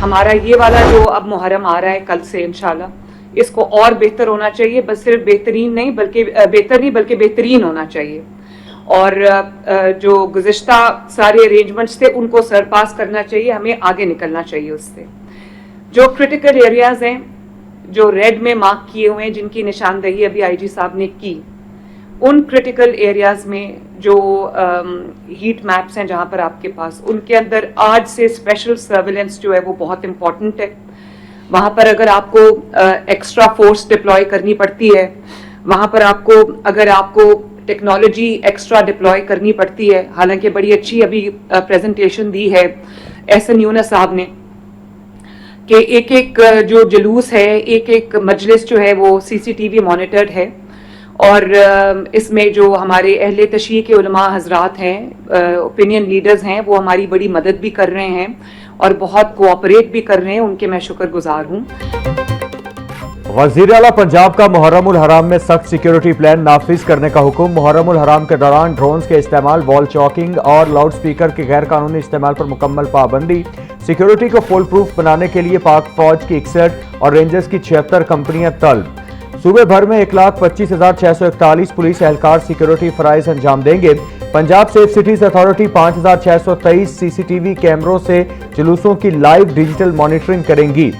हमारा ये वाला जो अब मुहर्रम आ रहा है कल से इंशाल्लाह, इसको और बेहतर होना चाहिए। बस सिर्फ बेहतरीन नहीं बल्कि बेहतर नहीं बल्कि बेहतरीन होना चाहिए। और जो गुज़िश्ता सारे अरेंजमेंट्स थे उनको सरपास करना चाहिए, हमें आगे निकलना चाहिए उससे। जो क्रिटिकल एरियाज हैं जो रेड में मार्क किए हुए हैं, जिनकी निशानदही अभी आईजी साहब ने की, उन क्रिटिकल एरियाज में जो हीट मैप्स हैं जहां पर आपके पास, उनके अंदर आज से स्पेशल सर्विलेंस जो है वो बहुत इंपॉर्टेंट है। वहां पर अगर आपको एक्स्ट्रा फोर्स डिप्लॉय करनी पड़ती है, वहां पर अगर आपको टेक्नोलॉजी एक्स्ट्रा डिप्लॉय करनी पड़ती है, हालांकि बड़ी अच्छी अभी प्रेजेंटेशन दी है एहसन यूनुस साहब ने कि एक एक जो जुलूस है, एक एक मजलिस जो है वो सीसीटीवी मॉनिटर्ड है। और इसमें जो हमारे अहले तशरीह के उलमा हजरात हैं, ओपिनियन लीडर्स हैं, वो हमारी बड़ी मदद भी कर रहे हैं और बहुत कोऑपरेट भी कर रहे हैं, उनके मैं शुक्रगुजार हूँ। वज़ीर आला पंजाब का मुहर्रम उल हराम में सख्त सिक्योरिटी प्लान नाफिज करने का हुक्म। मुहर्रम उल हराम के दौरान ड्रोन्स के इस्तेमाल, वॉल चॉकिंग और लाउड स्पीकर के गैर कानूनी इस्तेमाल पर मुकम्मल पाबंदी। सिक्योरिटी को फुल प्रूफ बनाने के लिए पाक फौज की 61 और रेंजर्स की 76 कंपनियां तलब। सूबे भर में 1,25,641 पुलिस एहलकार सिक्योरिटी फराइज अंजाम देंगे। Punjab safe cities authority 5,623 CCTV कैमरों से जुलूसों की लाइव डिजिटल मॉनिटरिंग करेंगी।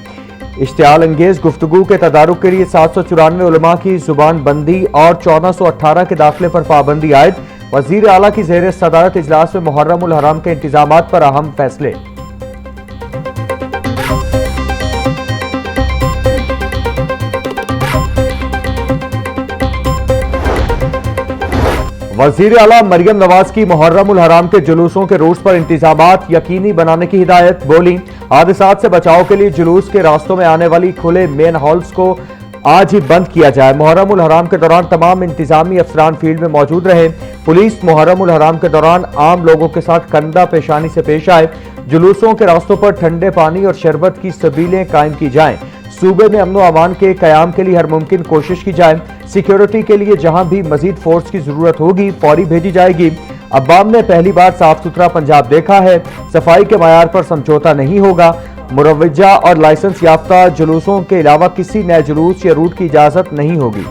इश्तियाल अंगेज गुफ्तगू के तदारुक के लिए 794 उलमा की जुबान बंदी और 1418 के दाखिले पर पाबंदी आयद। वजीर आला की ज़ेर सदारत इजलास में मुहर्रम उल हराम के इंतजामात पर अहम फैसले। वजीर आला मरियम नवाज की मुहर्रम उल हराम के जुलूसों के रूट्स पर इंतजामात यकीनी बनाने की हिदायत। बोली, हादसात से बचाव के लिए जुलूस के रास्तों में आने वाली खुले मेन हॉल्स को आज ही बंद किया जाए। मुहर्रम उल हराम के दौरान तमाम इंतजामी अफसरान फील्ड में मौजूद रहे। पुलिस मुहर्रम उल हराम के दौरान आम लोगों के साथ कंधा पेशानी से पेश आए। जुलूसों के रास्तों पर ठंडे पानी और शरबत की सबीलें कायम की जाएं। सूबे में अमन अमान के कयाम के लिए हर मुमकिन कोशिश की जाए। सिक्योरिटी के लिए जहां भी मजीद फोर्स की जरूरत होगी फौरी भेजी जाएगी। अवाम ने पहली बार साफ सुथरा पंजाब देखा है, सफाई के मयार पर समझौता नहीं होगा। मुरवजा और लाइसेंस याफ्ता जुलूसों के अलावा किसी नए जुलूस या रूट की इजाजत नहीं होगी।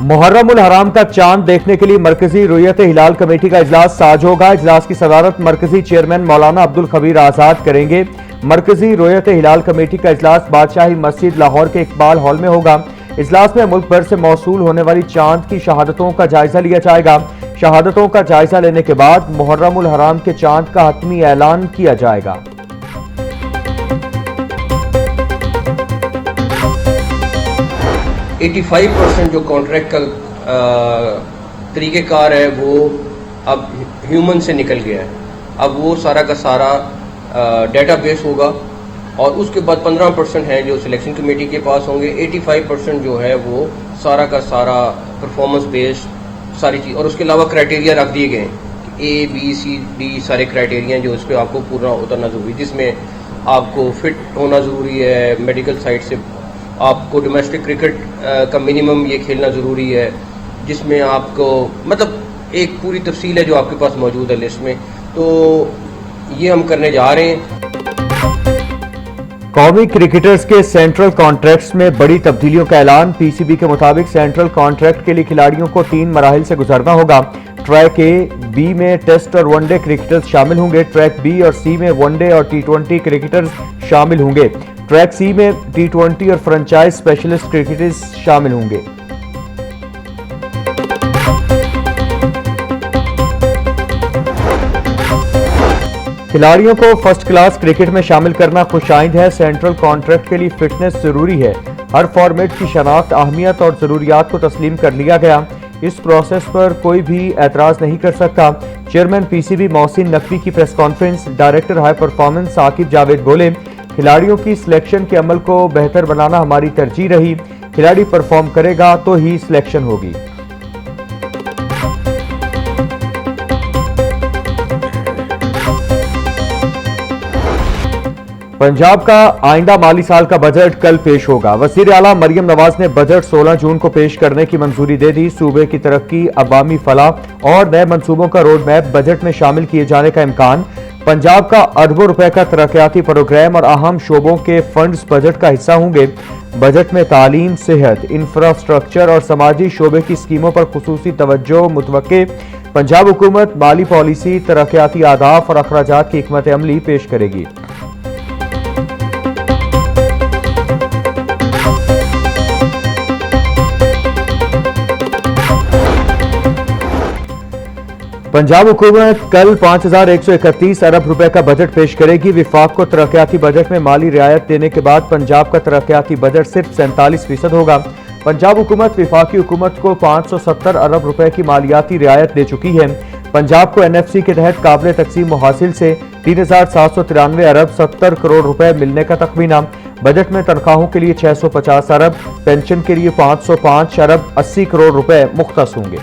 मुहर्रम उल हराम का चांद देखने के लिए मरकजी रुयत हिलाल कमेटी का इजलास आज होगा। इजलास की सदारत मरकजी चेयरमैन मौलाना अब्दुल खबीर आजाद करेंगे। मरकजी रुयत हिलाल कमेटी का इजलास बादशाही मस्जिद लाहौर के इकबाल हॉल में होगा। इजलास में मुल्क भर से मौसूल होने वाली चांद की शहादतों का जायजा लिया जाएगा। शहादतों का जायजा लेने के बाद मुहर्रम उल हराम के चांद का हतमी ऐलान किया जाएगा। 85% जो कॉन्ट्रैक्ट का तरीक़ेकार है वो अब ह्यूमन से निकल गया है। अब वो सारा का सारा डेटाबेस होगा और उसके बाद 15% है जो सिलेक्शन कमेटी के पास होंगे। 85% जो है वो सारा का सारा परफॉर्मेंस बेस्ड सारी चीज़, और उसके अलावा क्राइटेरिया रख दिए गए हैं ABCD सारे क्राइटेरिया जो इस पर आपको पूरा उतरना ज़रूरी, जिसमें आपको फिट होना ज़रूरी है, मेडिकल साइड से आपको डोमेस्टिक क्रिकेट का मिनिमम ये खेलना ज़रूरी है, जिसमें आपको मतलब एक पूरी तफसील है जो आपके पास मौजूद है लिस्ट में। तो ये हम करने जा रहे हैं। कौमी क्रिकेटर्स के सेंट्रल कॉन्ट्रैक्ट्स में बड़ी तब्दीलियों का ऐलान। PCB के मुताबिक सेंट्रल कॉन्ट्रैक्ट के लिए खिलाड़ियों को 3 मराहिल से गुजरना होगा। ट्रैक A, B में टेस्ट और वनडे क्रिकेटर्स शामिल होंगे। ट्रैक B और C में वनडे और T20 क्रिकेटर्स शामिल होंगे। ट्रैक C में T20 और फ्रेंचाइज स्पेशलिस्ट क्रिकेटर्स शामिल होंगे। खिलाड़ियों को फर्स्ट क्लास क्रिकेट में शामिल करना खुशाइंद है। सेंट्रल कॉन्ट्रैक्ट के लिए फिटनेस जरूरी है। हर फॉर्मेट की शनाख्त, अहमियत और जरूरियात को तस्लीम कर लिया गया। इस प्रोसेस पर कोई भी एतराज नहीं कर सकता। चेयरमैन PCB मोहसिन नकवी की press conference. Director high performance Aqib Javed बोले, खिलाड़ियों की सिलेक्शन के अमल को बेहतर बनाना हमारी तरजीह रही। खिलाड़ी परफॉर्म करेगा तो ही सिलेक्शन होगी। पंजाब का आइंदा माली साल का बजट कल पेश होगा। वज़ीर आला मरियम नवाज ने बजट 16 जून को पेश करने की मंजूरी दे दी। सूबे की तरक्की, अवामी फलाह और नए मंसूबों का रोड मैप बजट में शामिल किए जाने का इम्कान। पंजाब का अरबों रुपए का तरक्याती प्रोग्राम और अहम शोबों के फंड्स बजट का हिस्सा होंगे। बजट में तालीम, सेहत, इंफ्रास्ट्रक्चर और समाजी शोबे की स्कीमों पर खुसूसी तवज्जो मुतवक्के। पंजाब हुकूमत माली पॉलिसी, तरक्याती आदाफ और अखराजात की हिकमत अमली पेश करेगी। पंजाब हुकूमत कल 5,131 अरब रुपए का बजट पेश करेगी। विफाक को तरक्याती बजट में माली रियायत देने के बाद पंजाब का तरक्याती बजट सिर्फ 47% होगा। पंजाब हुकूमत विफाकी हुकूमत को 570 अरब रुपए की मालियाती रियायत दे चुकी है। पंजाब को NFC के तहत काबिल तकसीम मुहासिल से 3,793 अरब 70 करोड़ रुपए मिलने का तखमीना। बजट में तनख्वाहों के लिए 650 अरब, पेंशन के लिए 505 अरब 80 करोड़ रुपए मुख्तस होंगे।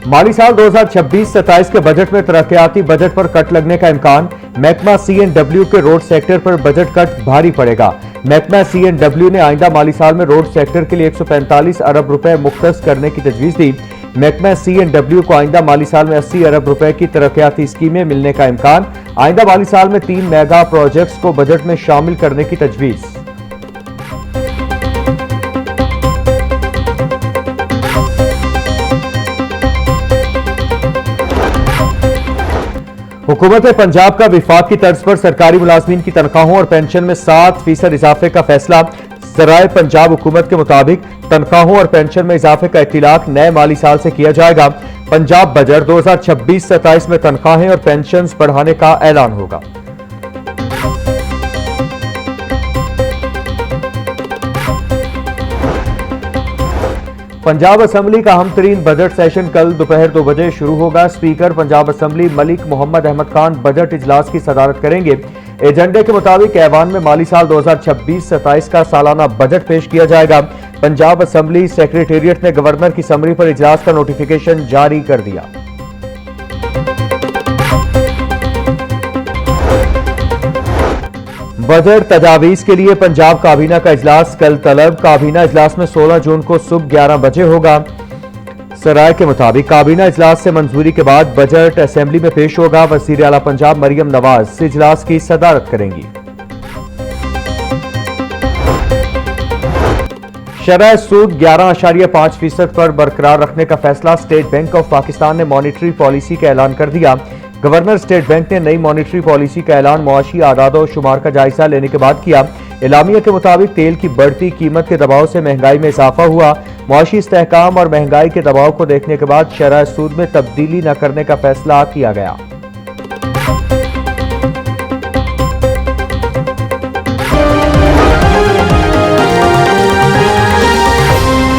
माली साल 2026-27 के बजट में तरक्याती बजट पर कट लगने का इम्कान। महकमा C&W के रोड सेक्टर पर बजट कट भारी पड़ेगा। महकमा C&W ने आइंदा माली साल में रोड सेक्टर के लिए 145 अरब रुपए मुख्तस करने की तजवीज दी। महकमा C&W को आइंदा माली साल में 80 अरब रुपए की तरक्याती स्कीमें मिलने का इम्कान। आइंदा माली साल में 3 मेगा प्रोजेक्ट्स को बजट में शामिल करने की तजवीज। हुकूमत पंजाब का विफाक की तर्ज पर सरकारी मुलाजमीन की तनख्वाहों और पेंशन में 7% इजाफे का फैसला। सराय पंजाब हुकूमत के मुताबिक तनख्वाहों और पेंशन में इजाफे का इत्तिलाक नए माली साल से किया जाएगा। पंजाब बजट 2026-27 में तनख्वाहें और पेंशन बढ़ाने का ऐलान होगा। पंजाब असेंबली का अहम तरीन बजट सेशन कल दोपहर 2 बजे शुरू होगा। Speaker Punjab assembly Malik Mohammad Ahmad Khan budget इजलास की सदारत करेंगे। एजेंडे के मुताबिक ऐवान में माली साल 2026-27 का सालाना बजट पेश किया जाएगा। पंजाब असेंबली सेक्रेटेरिएट ने गवर्नर की समरी पर इजलास का नोटिफिकेशन जारी कर दिया। बजट तजावीज के लिए पंजाब काबीना का इजलास कल तलब। काबीना इजलास में 16 जून को सुबह 11 बजे होगा। सराय के मुताबिक काबीना इजलास से मंजूरी के बाद बजट असेंबली में पेश होगा। वज़ीर आला पंजाब मरियम नवाज इजलास की सदारत करेंगी। शरह सूद 11.5% पर बरकरार रखने का फैसला। स्टेट बैंक ऑफ पाकिस्तान ने मॉनिटरी पॉलिसी का ऐलान कर दिया। गवर्नर स्टेट बैंक ने नई मॉनिटरी पॉलिसी का ऐलान मुआशी आदाद और शुमार का जायजा लेने के बाद किया। एलामिया के मुताबिक तेल की बढ़ती कीमत के दबाव से महंगाई में इजाफा हुआ। मुआशी इस्तेहकाम और महंगाई के दबाव को देखने के बाद शरह सूद में तब्दीली न करने का फैसला किया गया।